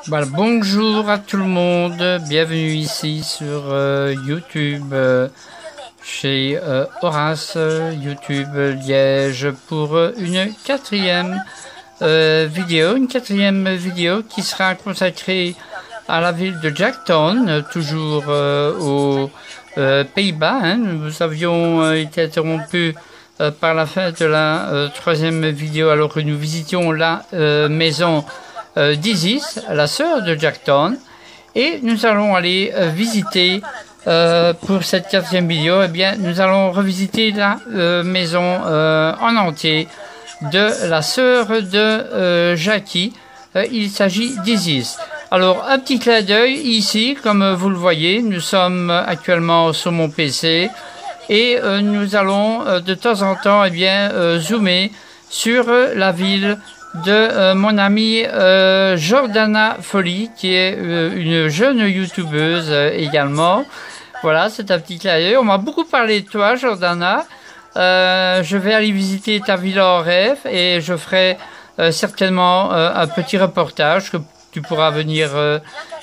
Voilà, bonjour à tout le monde, bienvenue ici sur YouTube, chez Horace, YouTube Liège, pour une quatrième vidéo qui sera consacrée à la ville de Jacktown, toujours aux Pays-Bas. Hein. Nous avions été interrompus par la fin de la troisième vidéo alors que nous visitions la maison d'Isis, la sœur de Jacktown, et nous allons aller visiter pour cette quatrième vidéo. Eh bien, nous allons revisiter la maison en entier de la sœur de Jackie. Il s'agit d'Isis. Alors, un petit clin d'œil ici, comme vous le voyez, nous sommes actuellement sur mon PC et nous allons de temps en temps zoomer sur la ville de mon amie Jordana Folly, qui est une jeune youtubeuse également. Voilà, c'est un petit clin d'œil. On m'a beaucoup parlé de toi, Jordana. Je vais aller visiter ta villa en rêve et je ferai certainement un petit reportage que tu pourras venir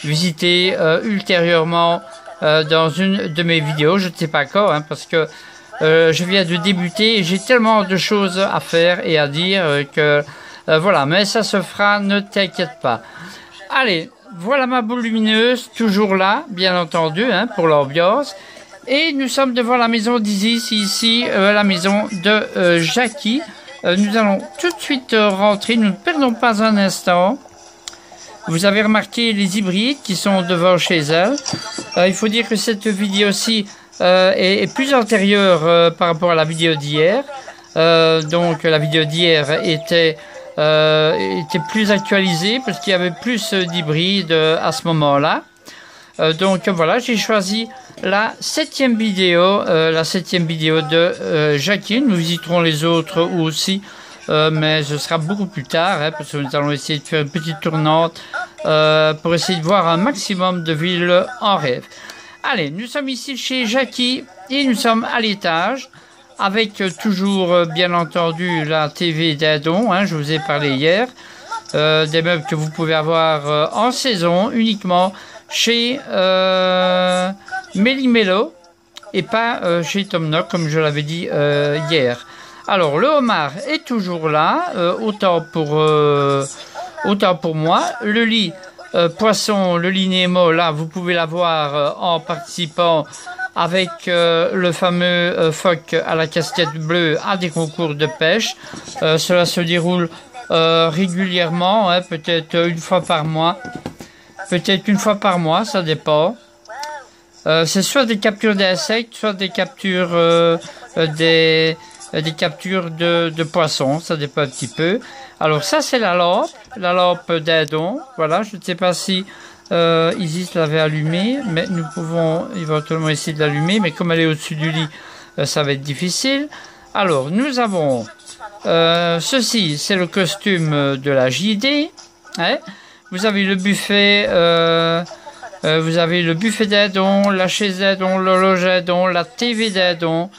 visiter ultérieurement dans une de mes vidéos. Je ne sais pas quand, hein, parce que je viens de débuter et j'ai tellement de choses à faire et à dire que voilà, mais ça se fera, ne t'inquiète pas. Allez, voilà ma boule lumineuse, toujours là, bien entendu, hein, pour l'ambiance. Et nous sommes devant la maison d'Isis, ici, la maison de Jackie. Nous allons tout de suite rentrer, nous ne perdons pas un instant. Vous avez remarqué les hybrides qui sont devant chez elle. Il faut dire que cette vidéo-ci est plus antérieure par rapport à la vidéo d'hier. Donc la vidéo d'hier était plus actualisée parce qu'il y avait plus d'hybrides à ce moment-là. Donc voilà, j'ai choisi la septième vidéo de Jackie. Nous visiterons les autres aussi, mais ce sera beaucoup plus tard, hein, parce que nous allons essayer de faire une petite tournante pour essayer de voir un maximum de villes en rêve. Allez, nous sommes ici chez Jackie et nous sommes à l'étage, avec toujours, bien entendu, la TV d'Adon, hein, je vous ai parlé hier, des meubles que vous pouvez avoir en saison, uniquement chez Méli-Mélo, et pas chez Tom Nook, comme je l'avais dit hier. Alors, le homard est toujours là, autant pour moi. Le lit poisson, le lit Nemo, là, vous pouvez l'avoir en participant avec le fameux phoque à la casquette bleue à des concours de pêche. Cela se déroule régulièrement, hein, peut-être une fois par mois. Ça dépend. C'est soit des captures d'insectes, soit des captures de poissons, ça dépend un petit peu. Alors ça c'est la lampe d'Adon. Voilà, je ne sais pas si Isis l'avait allumée, mais nous pouvons éventuellement essayer de l'allumer, mais comme elle est au-dessus du lit, ça va être difficile. Alors, nous avons ceci, c'est le costume de la JD. Hein. Vous avez le buffet, d'Adon, la chaise d'Adon, l'horloge d'Adon, la TV d'Adon,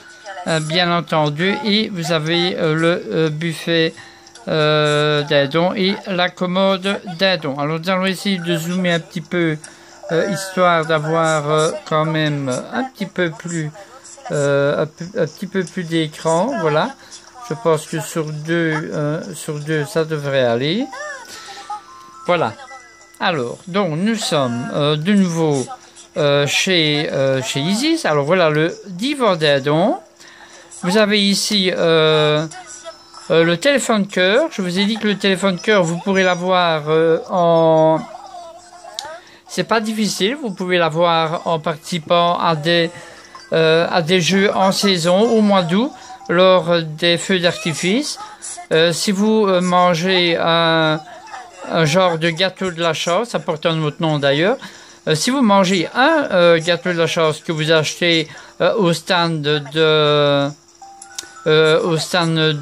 bien entendu, et vous avez le buffet d'Adon et la commode d'Adon. Alors nous allons essayer de zoomer un petit peu, histoire d'avoir quand même un petit peu plus d'écran. Voilà, je pense que sur deux ça devrait aller. Voilà. Alors donc nous sommes de nouveau chez Isis. Alors voilà le divan d'Adon. Vous avez ici le téléphone cœur. Je vous ai dit que le téléphone cœur, vous pourrez l'avoir c'est pas difficile, vous pouvez l'avoir en participant à des jeux en saison au mois d'août, lors des feux d'artifice. Si vous mangez un genre de gâteau de la chance, ça porte un autre nom d'ailleurs. Si vous mangez un gâteau de la chance que vous achetez au stand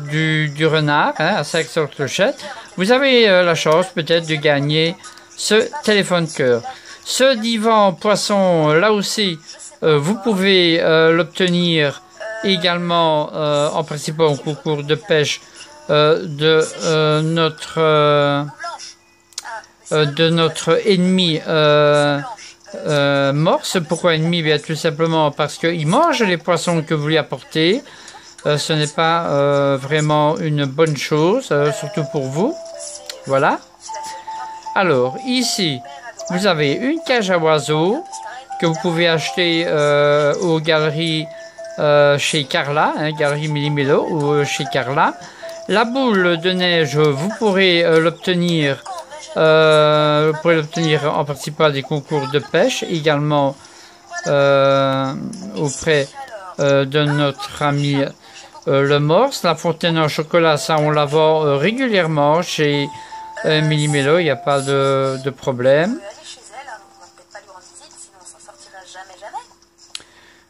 du renard, hein, à Saxe-sur-Clochette, vous avez la chance peut-être de gagner ce téléphone cœur. Ce divan poisson, là aussi, vous pouvez l'obtenir également en participant au concours de pêche de notre de notre ennemi morse. Pourquoi ennemi? Bien, tout simplement parce qu'il mange les poissons que vous lui apportez. Ce n'est pas vraiment une bonne chose, surtout pour vous. Voilà. Alors, ici, vous avez une cage à oiseaux que vous pouvez acheter aux galeries chez Carla, hein, Galerie Millimélo ou chez Carla. La boule de neige, vous pourrez l'obtenir en participant à des concours de pêche, également auprès de notre ami le morse. La fontaine en chocolat, ça on la vend régulièrement chez Millimélo, il n'y a pas de problème.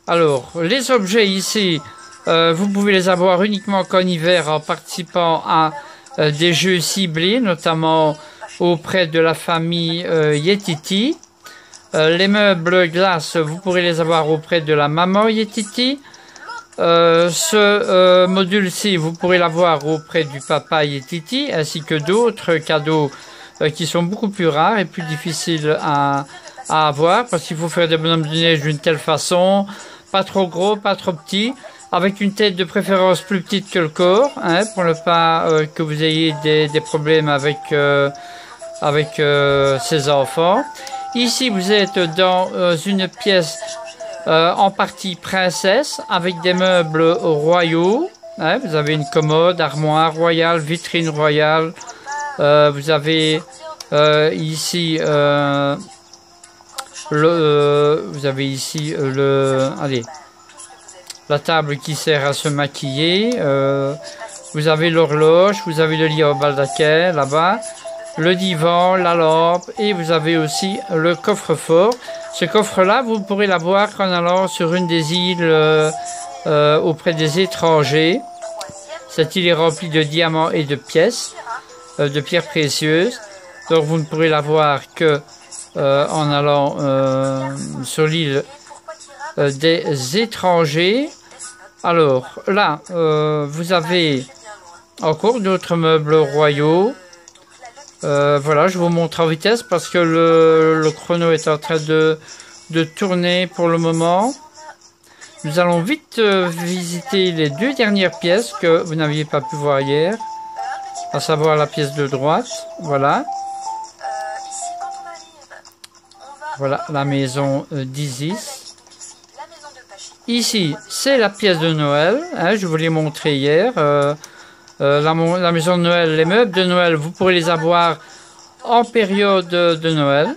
Alors, les objets ici, vous pouvez les avoir uniquement qu'en hiver en participant à des jeux ciblés, notamment auprès de la famille Yetiti. Les meubles glace, vous pourrez les avoir auprès de la maman Yetiti. Ce module-ci, vous pourrez l'avoir auprès du papa Yetiti, ainsi que d'autres cadeaux qui sont beaucoup plus rares et plus difficiles à avoir, parce qu'il faut faire des bonhommes de neige d'une telle façon, pas trop gros, pas trop petit, avec une tête de préférence plus petite que le corps, hein, pour ne pas que vous ayez des problèmes avec ces enfants. Ici, vous êtes dans une pièce en partie princesse, avec des meubles royaux. Hein, vous avez une commode, armoire royale, vitrine royale. Vous avez ici la table qui sert à se maquiller. Vous avez l'horloge, vous avez le lit au baldaquin là-bas, le divan, la lampe, et vous avez aussi le coffre-fort. Ce coffre-là, vous pourrez l'avoir en allant sur une des îles auprès des étrangers. Cette île est remplie de diamants et de pièces, de pierres précieuses. Donc vous ne pourrez l'avoir que en allant sur l'île des étrangers. Alors là, vous avez encore d'autres meubles royaux. Voilà, je vous montre en vitesse parce que le chrono est en train de tourner pour le moment. Nous allons vite visiter les deux dernières pièces que vous n'aviez pas pu voir hier, à savoir la pièce de droite. Voilà. Voilà la maison d'Isis. Ici, c'est la pièce de Noël. Hein, je vous l'ai montré hier. La maison de Noël, les meubles de Noël, vous pourrez les avoir en période de Noël.